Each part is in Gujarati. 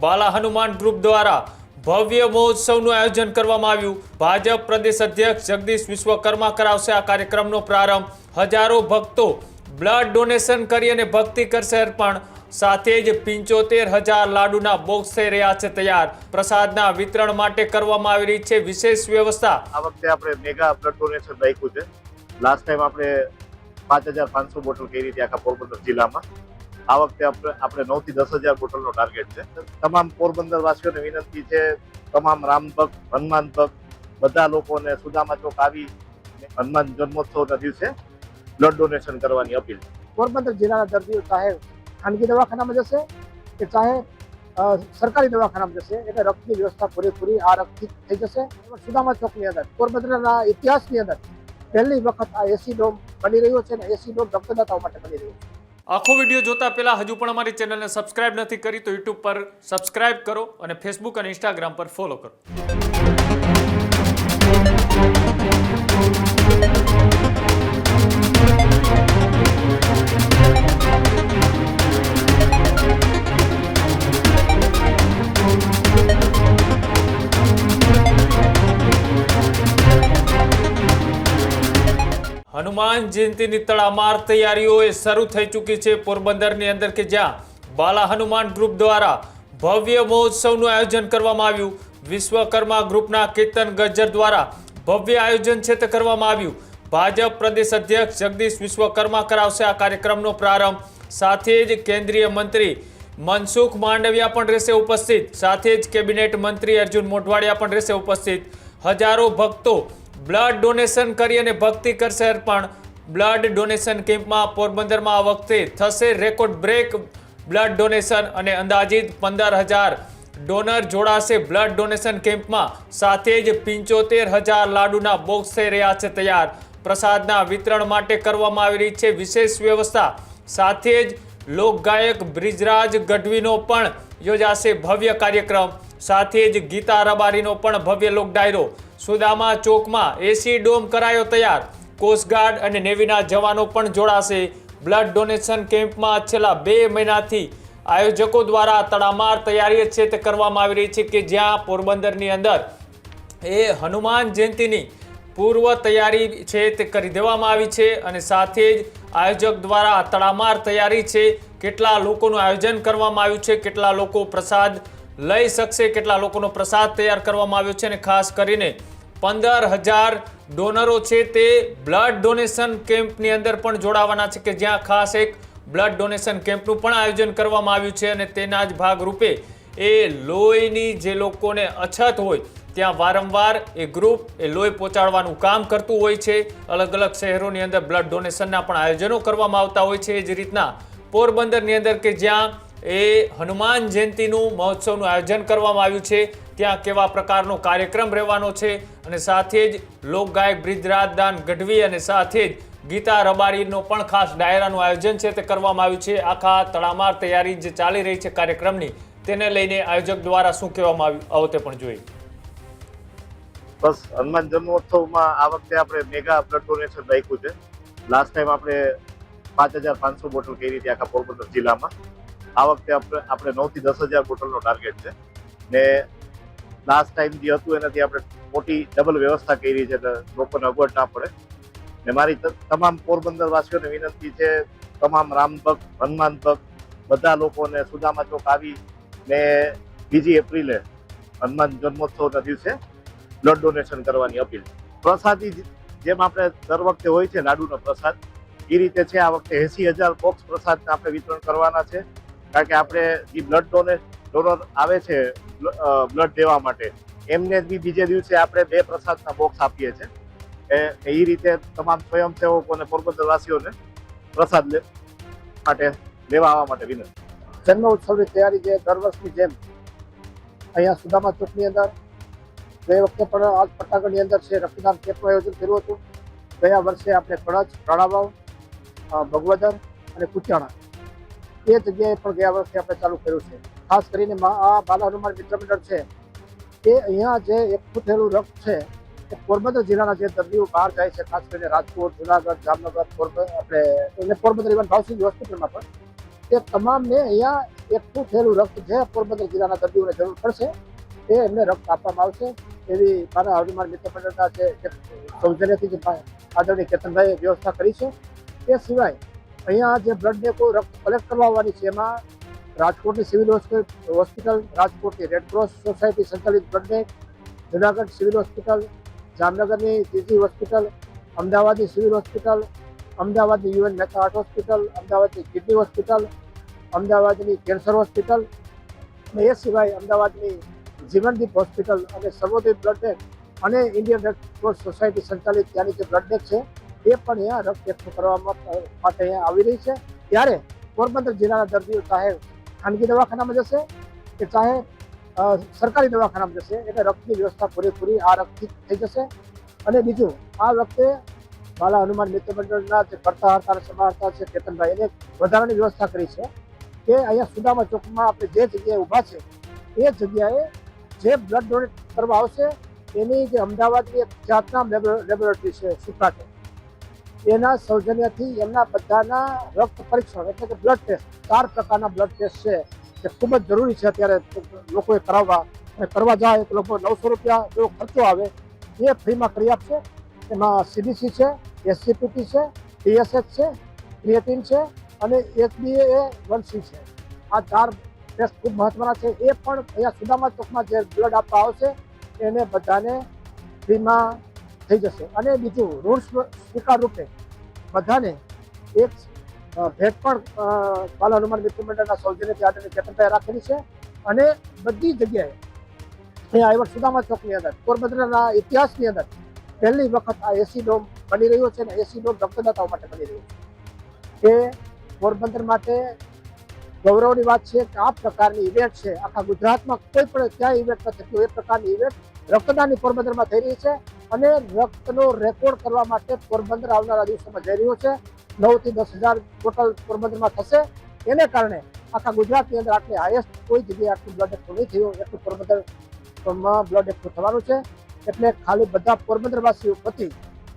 બાલા હનુમાન ગ્રુપ દ્વારા ભવ્ય મહોત્સવનું આયોજન કરવામાં આવ્યું। ભાજપ પ્રદેશ અધ્યક્ષ જગદીશ વિશ્વકર્મા કરાવશે આ કાર્યક્રમનો પ્રારંભ। હજારો ભક્તો બ્લડ ડોનેશન કરી અને ભક્તિ કરશે અર્પણ। સાથે જ 75,000 લાડુના બોક્સ થઈ રહ્યા છે તૈયાર। પ્રસાદના વિતરણ માટે કરવામાં આવી રહી છે વિશેષ વ્યવસ્થા। આ વખતે આપણે મેગા બ્લડ ડોનેશન રાખ્યું છે। લાસ્ટ ટાઈમ આપણે 5,500 બોટલ કરી હતી આખા પોરબંદર જિલ્લામાં। આ વખતે આપણે 9 થી 10,000 બોટલનો ટાર્ગેટ છે। તમામ પોરબંદર વાસીઓને વિનંતી છે, તમામ રામ ભક્ત, હનુમાન ભક્ત બધા લોકોને સુદામા ચોક આવી હનુમાન જન્મોત્સવના દિવસે બ્લડ ડોનેશન કરવાની અપીલ। પોરબંદર જિલ્લાના દર્દીઓ ચાહે ખાનગી દવાખાનામાં જશે કે ચાહે સરકારી દવાખાનામાં જશે એટલે રક્તની વ્યવસ્થા પૂરેપૂરી આ રક્તથી થઈ જશે। સુદામા ચોકની અંદર પોરબંદરના ઇતિહાસની અંદર પહેલી વખત આ એસી ડોમ બની રહ્યો છે અને એસી ડોમ રક્તદાતાઓ માટે બની રહ્યો છે। આખો વિડીયો જોતા પહેલા હજુ પણ અમારી ચેનલને સબસ્ક્રાઇબ નથી કરી તો યુટ્યુબ પર સબસ્ક્રાઇબ કરો અને ફેસબુક અને ઇન્સ્ટાગ્રામ પર ફોલો કરો। હનુમાન જયંતીની તડામાર તૈયારીઓ શરૂ થઈ ચૂકી છે પોરબંદરની અંદર કે જ્યાં બાલા હનુમાન ગ્રુપ દ્વારા ભવ્ય મહોત્સવનું આયોજન કરવામાં આવ્યું। વિશ્વકર્મા ગ્રુપના કીર્તન ગજ્જર દ્વારા ભવ્ય આયોજન છે તે કરવામાં આવ્યું। ભાજપ પ્રદેશ અધ્યક્ષ જગદીશ વિશ્વકર્મા કરાવશે આ કાર્યક્રમનો પ્રારંભ। સાથે જ કેન્દ્રીય મંત્રી મનસુખ માંડવિયા પણ રહેશે ઉપસ્થિત। સાથે જ કેબિનેટ મંત્રી અર્જુન મોઢવાડિયા પણ રહેશે ઉપસ્થિત। હજારો ભક્તો બ્લડ ડોનેશન કરી અને ભક્તિ કરશે અર્પણ। બ્લડ ડોનેશન કેમ્પમાં પોરબંદરમાં આ વખતે થશે રેકોર્ડ બ્રેક બ્લડ ડોનેશન અને અંદાજિત 15,000 ડોનર જોડાશે બ્લડ ડોનેશન કેમ્પમાં। સાથે જ 75,000 લાડુના બોક્સ થઈ રહ્યા છે તૈયાર। પ્રસાદના વિતરણ માટે કરવામાં આવી રહી છે વિશેષ વ્યવસ્થા। સાથે જ લોકગાયક બ્રિજરાજ ગઢવીનો પણ યોજાશે ભવ્ય કાર્યક્રમ। સાથે જ ગીતા રબારીનો પણ ભવ્ય લોક ડાયરો। સુદામા ચોકમાં એસી ડોમ કરાયો તૈયાર। કોસ્ટગાર્ડ અને નેવીના જવાનો પણ જોડાશે। બ્લડ ડોનેશન કેમ્પમાં છેલ્લા 2 મહિનાથી આયોજકો દ્વારા તડામાર તૈયારી છે તે કરવામાં આવી રહી છે કે જ્યાં પોરબંદરની અંદર એ હનુમાન જયંતીની પૂર્વ તૈયારી છે તે કરી દેવામાં આવી છે અને સાથે જ આયોજક દ્વારા તડામાર તૈયારી છે। કેટલા લોકોનું આયોજન કરવામાં આવ્યું છે, કેટલા લોકો પ્રસાદ લઈ શકશે, કેટલા લોકોનો પ્રસાદ તૈયાર કરવામાં આવ્યો છે અને ખાસ કરીને 15,000 ડોનરો છે તે બ્લડ ડોનેશન કેમ્પની અંદર પણ જોડાવાના છે કે જ્યાં ખાસ એક બ્લડ ડોનેશન કેમ્પનું પણ આયોજન કરવામાં આવ્યું છે અને તેના જ ભાગરૂપે એ લોહીની જે લોકોને અછત હોય ત્યાં વારંવાર એ ગ્રુપ એ લોહી પહોંચાડવાનું કામ કરતું હોય છે। અલગ અલગ શહેરોની અંદર બ્લડ ડોનેશનના પણ આયોજનો કરવામાં આવતા હોય છે। એ જ રીતના પોરબંદરની અંદર કે જ્યાં એ હનુમાન જયંતીનું મહોત્સવનું આયોજન કરવામાં આવ્યું છે ત્યાં કેવા પ્રકારનો કાર્યક્રમ રહેવાનો છે અને સાથે જ લોકગાયક બ્રિજરાજદાન ગઢવી અને સાથે જ ગીતા રબારીનો પણ ખાસ ડાયરાનું આયોજન છે તે કરવામાં આવ્યું છે। આખા તડામાર તૈયારી જે ચાલી રહી છે કાર્યક્રમની તેને લઈને આયોજક દ્વારા શું કહેવામાં આવ્યું આવો તે પણ જોઈએ। બસ હનુમાન જન્મોત્સવમાં આ વખતે આપણે મેગા બ્લડ ડોનેશન રાખ્યું છે। લાસ્ટ ટાઈમ આપણે 5,500 બોટલ કરી હતી આખા પોરબંદર જિલ્લામાં। આ વખતે આપણે 9 થી 10,000 બોટલનો ટાર્ગેટ છે ને લાસ્ટ ટાઈમ જે હતું એનાથી આપણે મોટી ડબલ વ્યવસ્થા કરી છે એટલે લોકોને અગવડ ના પડે। ને મારી તમામ પોરબંદર વાસીઓને વિનંતી છે, તમામ રામ ભક્ત, હનુમાન ભક્ત બધા લોકોને સુદામા ચોક આવી ને 2 એપ્રિલે હનુમાન જન્મોત્સવના દિવસે બ્લડ ડોનેશન કરવાની અપીલ। પ્રસાદી જેમ આપણે દર વખતે હોય છે લાડુનો પ્રસાદ એ રીતે છે। આ વખતે 80,000 બોક્સ પ્રસાદ આપણે વિતરણ કરવાના છે કારણ કે આપણે જે બ્લડ ડોનર આવે છે બ્લડ દેવા માટે એમને બી બીજે દિવસે આપણે 2 પ્રસાદના બોક્સ આપીએ છીએ। એ રીતે તમામ સ્વયંસેવકોને પોરબંદરવાસીઓને પ્રસાદ માટે લેવા આવવા માટે વિનંતી। જન્મ ઉત્સવની તૈયારી જે દર વર્ષની જેમ અહીંયા સુદામા ચોકની અંદર ગઈ વખતે પણ આ ફટાકડની અંદર છે રક્તદાન કેમ્પનું આયોજન કર્યું હતું। ગયા વર્ષે આપણે કળશ, રાણાવાવ, ભગવદર અને કુચાણા એ જગ્યાએ પણ ગયા વર્ષે આપણે ચાલુ કર્યું છે। ખાસ કરીને આ બાલા હનુમાન મિત્ર મંડળ છે એ અહીંયા જે એકઠું થયેલું રક્ત છે એ પોરબંદર જિલ્લાના જે દર્દીઓ બહાર જાય છે, ખાસ કરીને રાજકોટ, જુનાગઢ, જામનગર, પોરબંદર ઇવન ભાવસિંહ હોસ્પિટલમાં પણ તે તમામને અહીંયા એકઠું થયેલું રક્ત જે પોરબંદર જિલ્લાના દર્દીઓને જરૂર પડશે એ એમને રક્ત આપવામાં આવશે એવી મારા હનુમાન મિત્ર મંડળના જે સૌજન્યથી જે આદરણીય કેતનભાઈએ વ્યવસ્થા કરી છે. એ સિવાય અહીંયા જે બ્લડ બેંકો રક્ત કલેક્ટ કરવા આવવાની છે એમાં રાજકોટની સિવિલ હોસ્પિટલ, રાજકોટની રેડક્રોસ સોસાયટી સંચાલિત blood bank, Junagadh civil hospital, જામનગરની જીજી હોસ્પિટલ, અમદાવાદની સિવિલ હોસ્પિટલ, અમદાવાદની યુએન મહેતા હાર્ટ હોસ્પિટલ, અમદાવાદની કિડની હોસ્પિટલ, અમદાવાદની કેન્સર હોસ્પિટલ અને એ સિવાય અમદાવાદની જીવનદીપ હોસ્પિટલ અને સર્વોદય બ્લડ બેંક અને ઇન્ડિયન રેડક્રોસ સોસાયટી સંચાલિત ત્યાંની જે બ્લડ બેંક છે એ પણ અહીંયા રક્ત એકઠું કરવા માટે અહીંયા આવી રહી છે. ત્યારે પોરબંદર જિલ્લાના દર્દીઓ ચાહે ખાનગી દવાખાનામાં જશે કે ચાહે સરકારી દવાખાનામાં જશે એટલે રક્તની વ્યવસ્થા પૂરેપૂરી આ રક્તથી થઈ જશે. અને બીજું આ વખતે બાલા હનુમાન મિત્ર મંડળના જે કરતા હરતા અને સમાહર્તા છે કેતનભાઈ એને વધારાની વ્યવસ્થા કરી છે કે અહીંયા સુદામા ચોકમાં આપણે જે જગ્યાએ ઊભા છે એ જગ્યાએ જે બ્લડ ડોનેટ કરવા આવશે એની જે અમદાવાદની એક જાતના લેબોરેટરી છે સુપ્રાટેક, એના સૌજન્યથી એમના બધાના રક્ત પરીક્ષણ એટલે કે બ્લડ ટેસ્ટ 4 પ્રકારના બ્લડ ટેસ્ટ છે જે ખૂબ જ જરૂરી છે અત્યારે લોકોએ કરાવવા અને કરવા જાય તો લગભગ 900 રૂપિયા જેવો ખર્ચો આવે એ ફ્રીમાં કરી આપશે. એમાં CBC છે, SGPT છે, TSH છે, ક્રિએટિન છે અને HbA1c છે. આ 4 ટેસ્ટ ખૂબ મહત્વના છે. એ પણ અહીંયા સુદામા ચોકમાં જે બ્લડ આપવા આવશે એને બધાને ફ્રીમાં થઈ જશે. અને બીજું ઋણ સ્વીકાર રૂપે બધાને એક ભેટ પણ બાલા હનુમાન મિત્ર મંડળના સૌજન્યથી આદરણીય કેતનભાઈ રાખેલી છે. અને બધી જગ્યાએ અહીંયા આવ્યા સુદામા ચોકની અંદર પોરબંદરના ઇતિહાસની અંદર પહેલી વખત આ એસી ડોમ બની રહ્યો છે અને એસી ડોમ રક્તદાતાઓ માટે બની રહ્યો છે. એ પોરબંદર માટે ગૌરવની વાત છે કે આ પ્રકારની ઇવેન્ટ છે આખા ગુજરાતમાં કોઈ પણ ક્યાંય ઇવેન્ટ નથી થતું. એ પ્રકારની ઇવેન્ટ રક્તદાનની પોરબંદરમાં થઈ રહી છે અને રક્તનો રેકોર્ડ કરવા માટે પોરબંદર આવનારા દિવસોમાં જઈ રહ્યું છે. 9 થી 10,000 ટોટલ પોરબંદરમાં થશે. એને કારણે આખા ગુજરાતની અંદર આટલી હાઈએસ્ટ કોઈ જગ્યાએ આટલું બ્લડ એકઠું નહીં થયું એટલું પોરબંદરમાં બ્લડ એકઠું થવાનું છે. એટલે ખાલી બધા પોરબંદરવાસીઓ વતી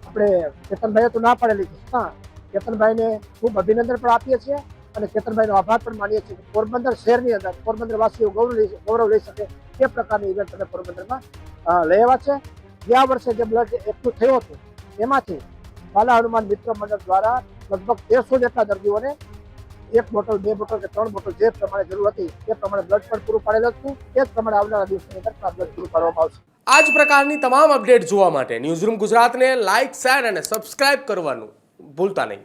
આપણે કેતનભાઈએ તો ના પાડેલી છે. હા, કેતનભાઈને ખૂબ અભિનંદન પણ આપીએ છીએ અને કેતનભાઈનો આભાર પણ માનીએ છીએ. પોરબંદર શહેરની અંદર પોરબંદરવાસીઓ ગૌરવ લઈ શકે એ પ્રકારની ઇવેન્ટ અમે પોરબંદરમાં લઈ આવ્યા છે. ગયા વર્ષે જે બ્લડ એકઠું થયું હતું એમાંથી બાલા હનુમાન મિત્ર મંડળ દ્વારા લગભગ 1300 જેટલા દર્દીઓને 1 બોટલ, 2 બોટલ કે 3 બોટલ જે પ્રમાણે જરૂર હતી એ પ્રમાણે બ્લડ પણ પૂરું પાડેલું હતું. એ જ પ્રમાણે આવનારા દિવસોની અંદર બ્લડ પૂરું પાડવામાં આવશે. આ જ પ્રકારની તમામ અપડેટ જોવા માટે ન્યૂઝરૂમ ગુજરાતને લાઇક, શેર અને સબસ્ક્રાઇબ કરવાનું ભૂલતા નહીં.